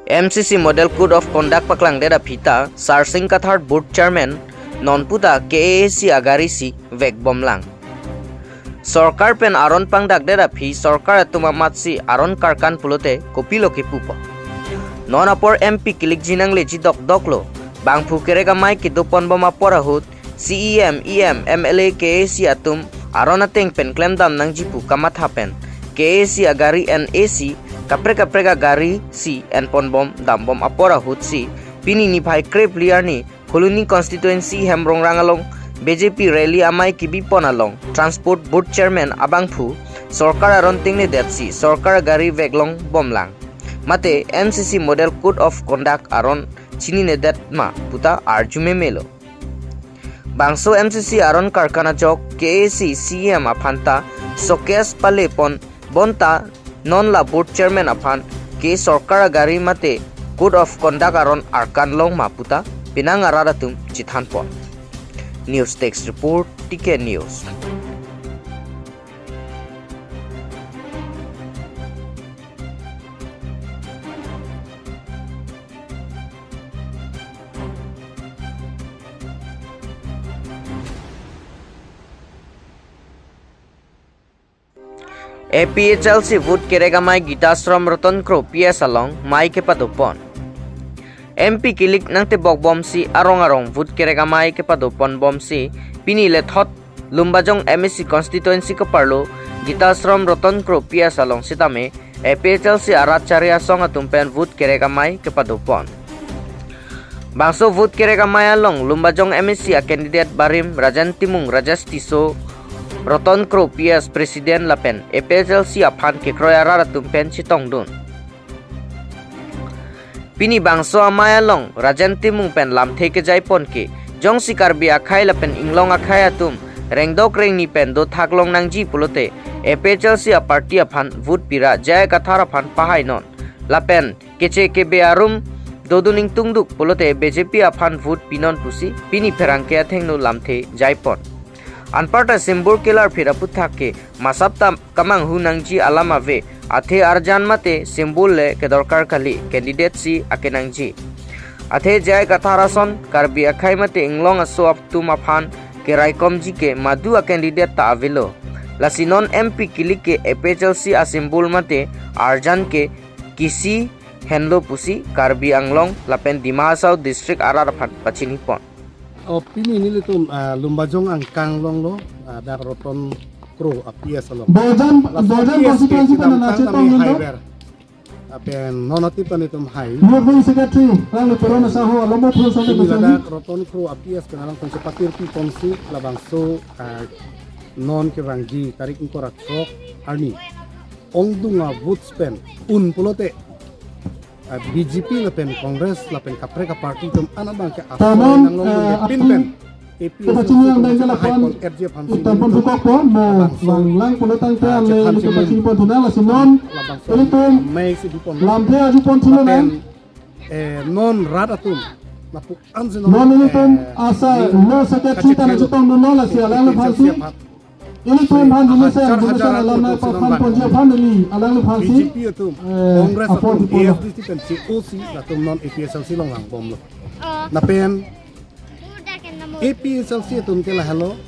MCC Model Code of Conduct paklang deda phita Sarsing Kathar Board Chairman nonputa KAC agarisi vek bomlang Sorkar pen aron pangdak deda phi sorkar tumamatsi aron karkan pulote kopilo ke pupo non apor MP kilik jinang leji doklo bangphu kerega mai ki dopon boma porahut CEM EM MLA KAC atum aron ateng pen klem dam nang jipu kamat hapen KAC agari NAC kapre gari si en ponbom dambom apora hut si pini ni bhai krep liar ni Koloni constituency hemrong rangalong BJP rally amai kibi ponalong transport board chairman abangphu sorkar aron tingni detsi sorkar gari veglong bomlang mate MCC model code of conduct aron chini ne det ma puta arjume melo bangso MCC aron karkana jok KAC CM aphanta sokes pale pon bonta non la board chairman aphan ke sorkar gari mate code of conduct aron arkan long maputa pinang araratum chithan pon news text report TK News APHLC vote kerega mai Gitasram Roton Kro PS along mai ke padopon MP kilik nangte bok bom si arong vote kerega mai ke padopon bom si pini le thot lumbajong MSC constituency ko parlo Gitasram Roton Kro PS along sitame APHLC aracharya song atumpen vote kerega mai ke padopon bangso vote kerega mai along lumbajong MSC a candidate Barim Rajan Timung Rajastiso Roton Kro PS Presiden Lapen APHLC aphan ke kroyara tumpen chitong dun Pini bangso amaya long Rajan Timung pen lam theke jaipon ke jong sikar bi akhai lapen inglong akhai atum rengdok reng ni pen do thaklong nangji pulote APHLC a party aphan vote pira jay kathar aphan pahai non lapen keche ke bearum doduning tungduk pulote BJP aphan vote pinon pusi pini pherangke athengnu lamthe jaipon Anparta simbol kelar phiraput thake masapta kamang hunangji alama ve athe arjan mate simbol le ke dorkar kali candidate si akenangji athe jay katharason karbi akhai mate inglong aso aptu maphan ke raikomji ke madu a candidate ta avilo lasinon MP kilike APHLC a simbol mate arjan ke kisi henlo pusi karbi anglong lapen dimahasau district arar pachini pon Opini nili tum lumbajong ang kanglong lo dar Roton Kro apias lo. Bojan konstituensi kan na cetong nendo. Apen nonoti pan itum hai. Moving secretary lalu corona saho lomo pun sampai Ini besok. ada Roton Kro apias kenalang konsepatir pi konsi labangso non kerangji tarik ingkorak sok arni. Ongdunga vote spend pulote. BJP lapen Kongres lapen Kapreka Party tum anabang ke apa nang long pinpen Kepacini yang dah lakukan utapun sukok pun lang pulotan ke le kepacini pun tunai la sinon itu lampe aju pun tunan non radatum lapu anzeno non ini pun asa lo secretary tan jutong non la sia lang phalsi ini pun han jumasa alam na pan pun dia pandeli alang phalsi BJP itu Kongres atau AFDC dan COC atau non APHLC long lang bom lo napen APHLC itu kela hello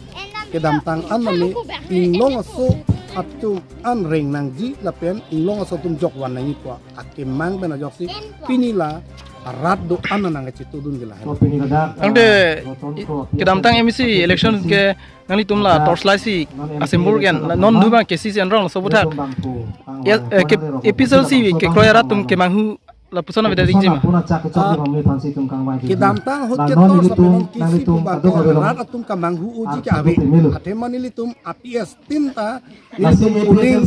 kedamtang anami inglong aso atu an ring nangji lapen inglong aso tum jok wan nangi kwa akemang bena joksi pinila arat do anan nang citu dun gila angde kedamtang MEC election ke ngali tumla torchlight si asembur gen non duba ke si enrong sobuthak ke APHLC ke kroyara tum ke manghu la pusona beda dingjima kedamtang hotke tor sapenon kisi pumbato arat atum kamanghu uji ke abe ate manili tum APS tinta nitum puling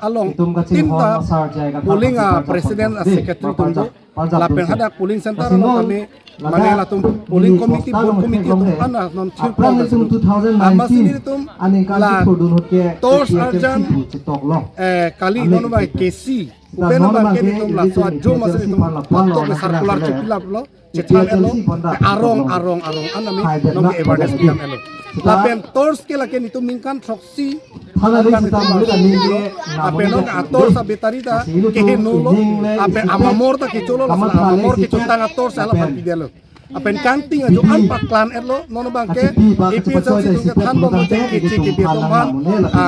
along tinta puling presiden secretary tum lapen hada puling center no kami manela tum puling committee board committee tum ana non chief ambassador tum la tors arjan kali non ba kesi Upena bangke ni tum la so jo mas ni tum patto ke circular chipila lo chitran elo arong anami nong awareness biam elo lapen tors ke lake ni tum ningkan troksi ape nong ator sa betarita ke nulo ape amamor ta ke cholo la amamor ke chutang ator sa la pidelo apen kanting ajo ampak klan elo nono bangke episode si tum ke than bom ke ke betomhan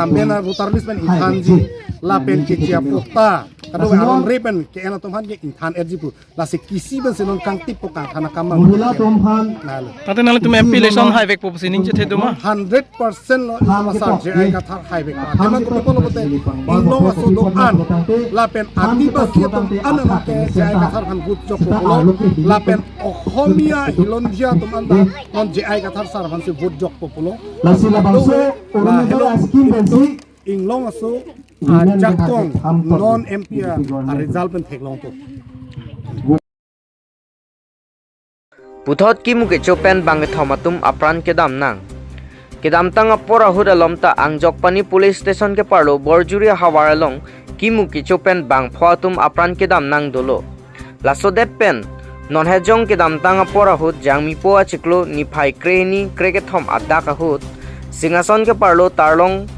mena rutarlismen inhanji lapen ke chia pota kado aron repen ke ena tomhan ke inthan erjipu la se kisi ben senon kang tipo kang thana kamang Mula tomhan nalo tate nale tum MP election hai vek popsi ning che the duma 100% lo masar je ai ka thar hai bek tema ko ko lote inglo aso do an lapen adibasi tom an na ke je ai ka thar han gut jok ko lapen ohomia ilondia tom anda non je ai ka thar sar han se gut jok populo la sila bangso orang itu asking bensi inglong aso jakong non MP result pen theklong to Puthot ki muke chopen bange thomatum apran kedam nang kedam tang apora hudalom ta angjok pani police station ke parlo borjuri hawar along ki muke chopen bang phwatum apran kedam nang dolo laso det pen non hejong kedam tang apora hud jangmi po achiklo ni phai kreni kreke thom adda ka hud singason ke parlo tarlong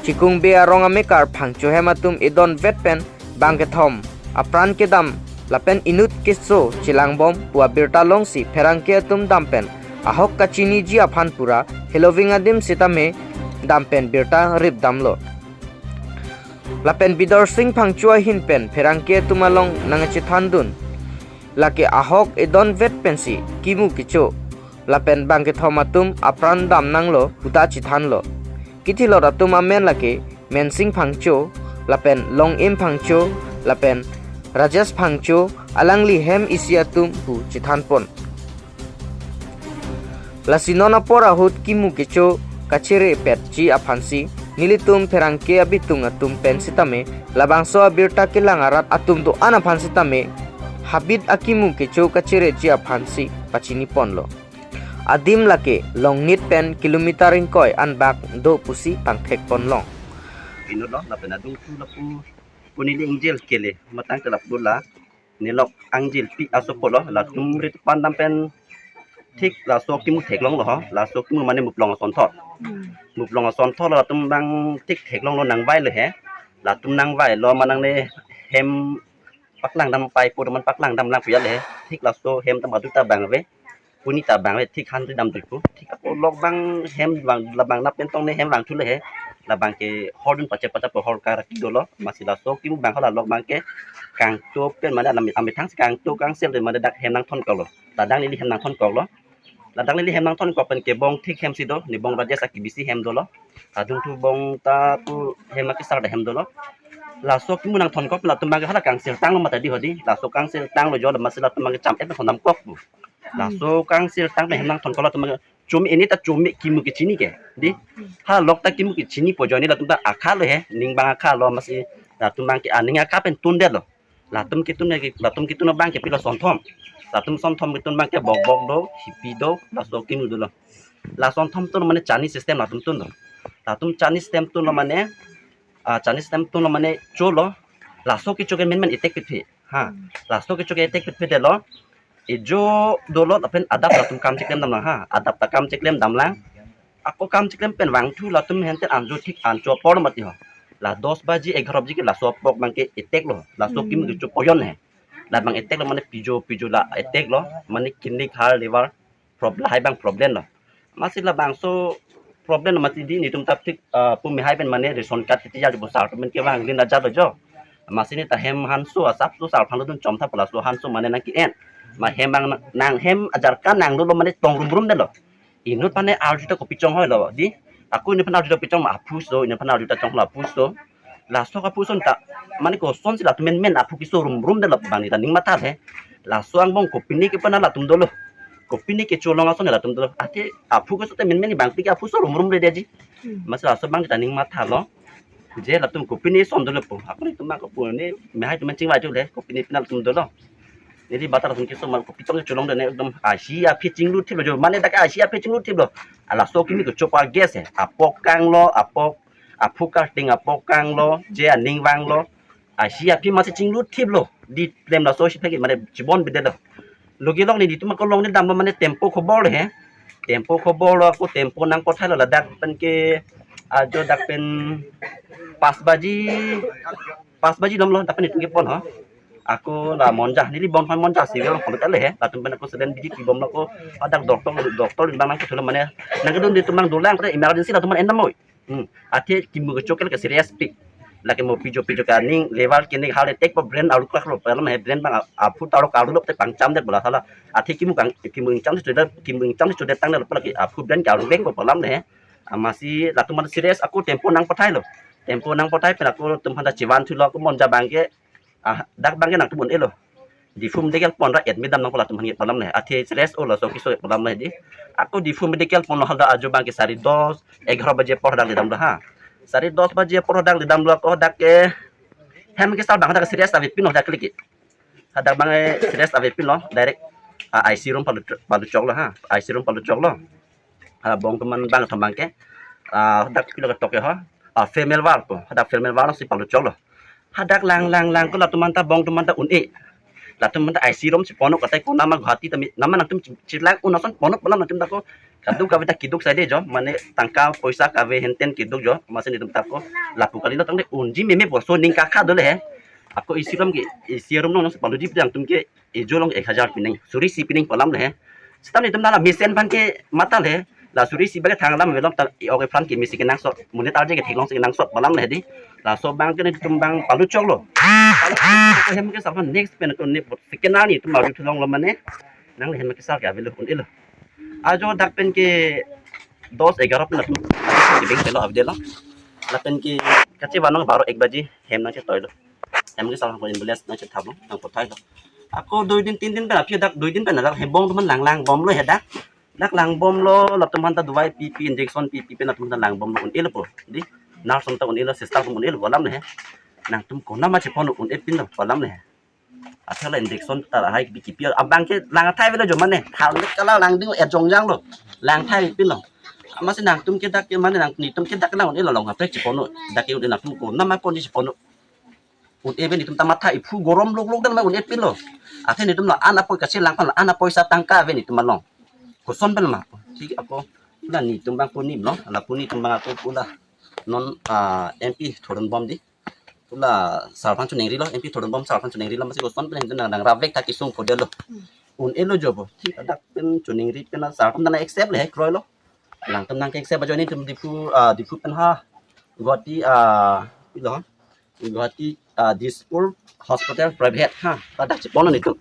chikung be arong amekar phangcho hematum idon vet pen bange thom apran kedam lapen inut kiso chilangbom pua birta longsi ferangke tum dampen ahok kachini ji aphan pura heloving adim sitame dampen birta rip damlo lapen bidor sing phangchua hinpen ferangke tumalong nangachi thandun lake ahok edon vet pensi kimu kicho lapen bangke thomatum apran dam nanglo utachi thanlo kithilo ratum amen lake mensing phangcho lapen long im phangcho lapen Rajesh Phangcho alangli hem isiatum hu chithanpon lasinona pora hut kimu kecho kachere petchi aphansi nilitum ferangke abitung atum pensitame labangso abirta kilangarat atum do ana phansitame habit akimu kecho kachere ji aphansi pachini ponlo adim lake longnit pen kilometering koi anbak do pusi pangthek ponlong ino lo la pena dung tu la pu punili angel kele matang telap bola nilok angel pi asopolo la tumrit pandam pen thik la so kimu theklong lo ho la so kimu mane muplong son thot muplong son thot la tum bang thik theklong lo nang vai le he la tum nang vai lo manang ne hem paklang dam pai pu man paklang dam lang pya le thik la so hem tam adu ta bang ve punita bang ve thik han dam tu pu thik apo lok bang hem bang la bang na pen tong ne hem bang thu le he la bang ke hodun pace pace po hor kara ki dolo masih la so kimu bang hala lok bang ke kang to pen mana lam amit thang kang to kang sel de mana dak hem nang thon ko lo la dang ni hem nang thon ko lo la dang ni hem nang thon ko pen ke bong thik hem si do ni bong raja sa ki bisi hem dolo adung tu bong ta tu hem ki sar de hem dolo la so kimu nang thon ko la tum bang hala kang sel tang lo mata di hodi la so kang sel tang lo jo la masih la tum bang cham et thon nam kok bu la so kang sel tang de hem nang thon ko la tum bang cumi ini ta cumi kimu ke sini ke di ha lok ta kimu ke sini pojoni la tumta akha lo he ning bang akha lo masih la tum bang ke aning akha pen tundet lo la tum ke tun ke la tum ke tun bang ke pilo son thom la tum son thom ke tun bang ke bok bok do hipi do la so kimu do lo la son thom tun mane chani system la tum tun lo la tum chani system tun lo mane chani system tun lo mane cholo la so ke choke men men etek pit ha la so ke choke etek pit de lo ijo dolot apen adap la tum kam ciklem dam lang ha adap ta kam ciklem dam lang ako kam ciklem pen wang thu la tum hente anjo thik anjo por mati ho la 10 baji 11 baji ke la so pok bang ke etek lo la so kim ke chu poyon he la bang etek lo mane pijo la etek lo mane kidney heart liver problem hai bang problem lo masih la bang so problem mati di ni tum tap thik pu mi hai pen mane reson kat ti ya bo sar men ke wang lin da ja lo jo masih ni ta hem han so asap so sar phang lo dun chom tha pala so han so mane nang ki en ma hem bang nang hem ajarkan nang lo mane tong rum de lo inut pane arjuta ko pichong hoi lo di aku ini pernah arjuta pichong ma apus do ini pernah arjuta chong la apus do la so ka puson ta mane ko son sila tumen men apu ki so rum de lo bang ni taning mata he la so ang bong ko pini ke pana la tum do lo ko pini ke cholong aso la tum do ate apu ko so te men ni bang pi apu so rum de ji mas la so bang taning mata lo je la tum ko pini son do lo po aku ni tum ko po ni me hai tum ching wa tu le ko pini pina tum do lo jadi batar langsung kisah mal kopi tong colong dan ekdom Asia pitching lu tip lo mana dak Asia pitching lu tip lo ala so kimi ko copa gas apok kang lo apok apukar ting apok kang lo je aning wang lo Asia pi masih cinglut tip lo di lem la so shi pagi mana jibon bede lo logi long ni itu makan long ni dam mana tempo khobor le he tempo khobor lo aku tempo nang kothai lo ladak pen ke ajo dak pen pas baji dom lo dak pen itu pon ha aku la monjah ni bom han monjah sih lo kalau le he latun pen aku sedang biji bom lo ko adak doktor bang nang ko mana nang kedon di tumang dolang kata emergency la tuman endam moi ate kimu chokel ke serious pi lagi mau pijo kaning level kini hal tek po brand alu klak lo pelam he brand bang apu taruh kalu lo te pangcam deh bola salah ati kimu cam sudah tang lo lagi apu brand kalu beng po pelam deh masih latu mana serius aku tempo nang potai pen aku tempat dah ciwan tu lo aku monja bangke dak bangke nang tu bon elo di fum dekel pon ra et midam nang pola teman hit pelam deh ati serius oh lo so kiso pelam deh di aku di fum dekel pon lo halda ajo bangke sari dos 11 baje por dak dam dah ha Sari 10 baje produk di dalam dua produk ke hem ke sal bang ada serius tapi pin dah klik ada bang serius tapi pin lo direct IC room palu cok lo ha IC room palu cok lo bong teman bang teman ke dak pin lo tok ha female war po ada female war si palu cok lo hadak lang ko la teman ta bong teman ta un la teman ta IC room si ponok katai ko nama ghati tami nama nang tum cilak unasan ponok pelam nang tum ta ko kadung kawita kiduk saja jo mane tangka poisa kawe henten kiduk jo masih di tempat ko lapu kali lo tang de unji meme boso ning kakak dole he aku isi rom no palu di yang tumke ijo long 1000 pining suri si pining palam le he setam ni tum nala misen ban ke mata le la suri si baga thang lam velom ta oke plan ke misi ke nang so mune tar je ke thilong se nang so palam le di la so bang ke ni tum bang palu chok lo ko hem ke sa next pen ko ni sekena ni tum maru thilong lo mane nang le hem ke sa ke avelo un ilo ajo dak pen ke 10-11 pen tu bing telo avdela la pen ke kache banong baro 1 baji hem nang che toy lo hem ke salang ko imbeles nang che thabo nang potai lo ako 2 din 3 din pen apia dak 2 din pen dak hebong teman lang bom lo hedak dak lang bom lo la teman ta duai pp injection pp pen teman lang bom lo un elo po di nar som ta un elo sister un elo bolam le nang tum ko na ma che pon un epin lo bolam le asal injection ta hai bikipi abang ke lang thai velo jo mane thal kala lang ding et jong jang lo lang thai pin lo masih nang tum ke dak ke mane nang ni tum ke dak na un elo long apre che pono dak ke un nang tum ko na ma pon di pono un even ni tum tamat thai pu gorom lok dan ma un et pin lo ate ni tum la ana poi ka che lang pan ana poi sa tangka ve ni tum long ko son ben ma ti ako na ni tum bang poni no la poni tum bang ako pula non MP thoron bom di pula sarpan chu nengri lo MP thoron bom sarpan chu nengri lo masih ko son ben nang ravek ta kisung podel lo un elo jobo ti adak pen chu nengri pen sarpan na accept le kroi lo lang tum nang ke accept bajo ni tum dipu pen ha goti lo goti Dispur hospital private ha adak chepon ni tum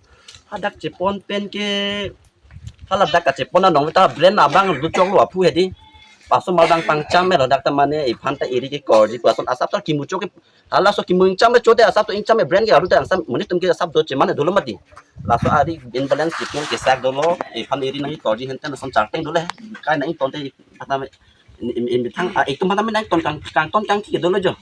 adak chepon pen ke halap dak chepon na nong ta brand abang du chong lo apu hedi paso maldang pangcam me dak tamane iphanta iri ke korji pason asap to kimucho ke hala so kimung cham chote asap to incam brand ke alu ta asam muni tum ke asap do chemane dolo mati laso ari imbalance kitun ke sak dolo iphan iri nang korji henten som charteng dolo kai nang tonte patame in thang ikum patame nang ton kang ki dolo jo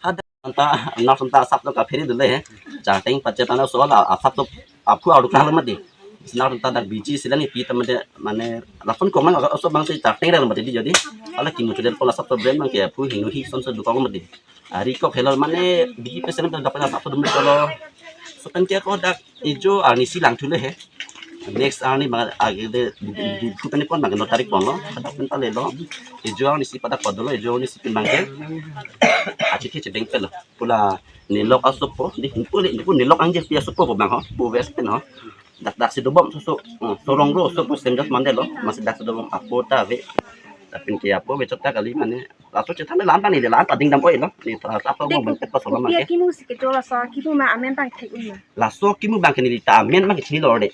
hada anta na sonta asap to ka pheri dolo he charteng pachetana so la asap to apu alu kala mati sinar tanda biji silang pi tamade mane lafon komang also bang se charteng dal mati jadi ala kimu chodel pola sap to brand mang ke apu hinu hi son so dukang mati ari ko helal mane biji pesen to dapat sap to dum kalau so kan ke ko dak ijo ani silang thule he next ani bang age de putani pon bang no tarik pon lo dak penta le lo ijo ani si pada podolo ijo ani si bang ke achi ke deng pelo pula nilok asupo di pula nilok angje pia supo bang ho bu west pen ho dak si dobom so sorong ro so posem das mandelo masih dak si dobom apota ve tapi ke apo be chota kali mane lato che thame lampa ni de lampa ding dam oi lo ni ta apa mo ben pa so ma ke kimu sikitola sa kimu ma amen bang thek un la so kimu bang ni ta amen ma ke chini lo de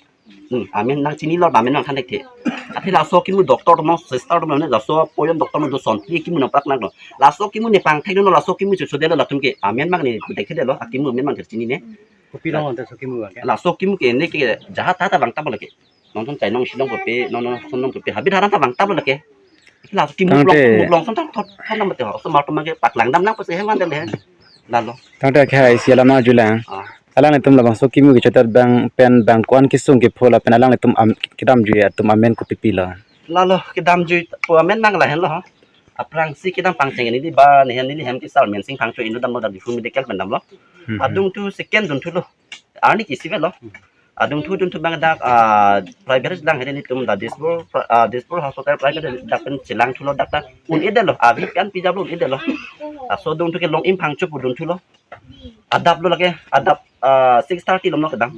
amen nang chini lo ba men nang than de ati la so kimu doctor mo sister mo ne la so poyom doctor mo do son pi kimu na prak na lo la so kimu ne pang thek no la so kimu so de lo la tum ke amen ma ni de ke de lo akimu men ma ke chini ne kopi long ante sokimu ga la so kimu ke ne ke jahat ta bang ta boleh ke nonton chai nong silong pe nono sonong pe habis haran ta bang ta boleh ke la so kimu long son ta thot na mate ho so ma to ma ke pak lang dam nang pa se heman de le la lo tangta kha isi lama julang alang ne tum labang sokimu ke chotar bang pen bang kwan kisung ke phola pen alang ne tum kidam ju ya tum amen ko pipila la lo ke dam ju po amen nang la hen lo ha aprang si ke dam pang cheng ni di ba ne hen ni hem ki sal men sing phang chu inu dam lo da di fu mi de kel pen dam lo adung tu sekian dun tu lo ani kisi lo adung tu dun tu bang dak private dang hede ni tum da dispor hospital private dak pen silang tu lo dak dak un ide lo abi kan pijab lo ide lo so dung tu ke long im phang chu dun tu lo adap lo lage adap 6:30 lo no kedang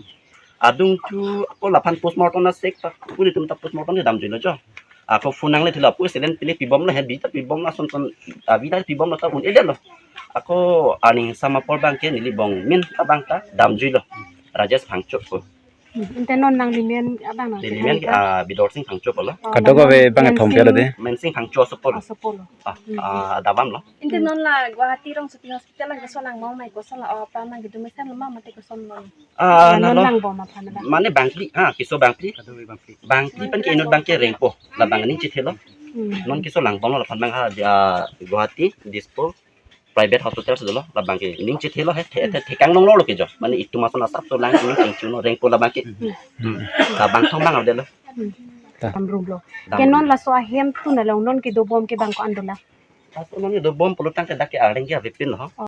adung tu ko lapan postmortem na sek pa puri tum ta postmortem ni dam jilo jo ako funang le thila pu selen pilih pibom la hebi ta pibom la son abi da pibom la ta un ide lo ako aning sama por bang ke ni libong min abang ta dam jilo rajas phang chu ko Inte non nang limen abang nang. Dilimen bidor sing phang chu lo Kadok ko be bang thong pelo de. men sing phang chu so pol Sopolo. dabam lo Inte non la Guwahati rong sa hospital lang so lang mau mai ko sa la pa man gitu mesan ma mate ko son lo. na Non lo lang bo ma pa na. mane bangkli kiso bangkli pan ke inut bangke rengpo la bang ni chithelo non kiso lang bang la pan bang Guwahati dispo private hospital se lo la bang ke ning chithelo he thekang nong lo ke jo mane itu mason asap so lang ning ching no rengpo la bang ke ka bang thong bang de lo Am rublo. Ke non la so ahem tu na long non ke do bom ke bang ko andola. aso non ni do bom pulutang ke dak ke areng ke vipin lo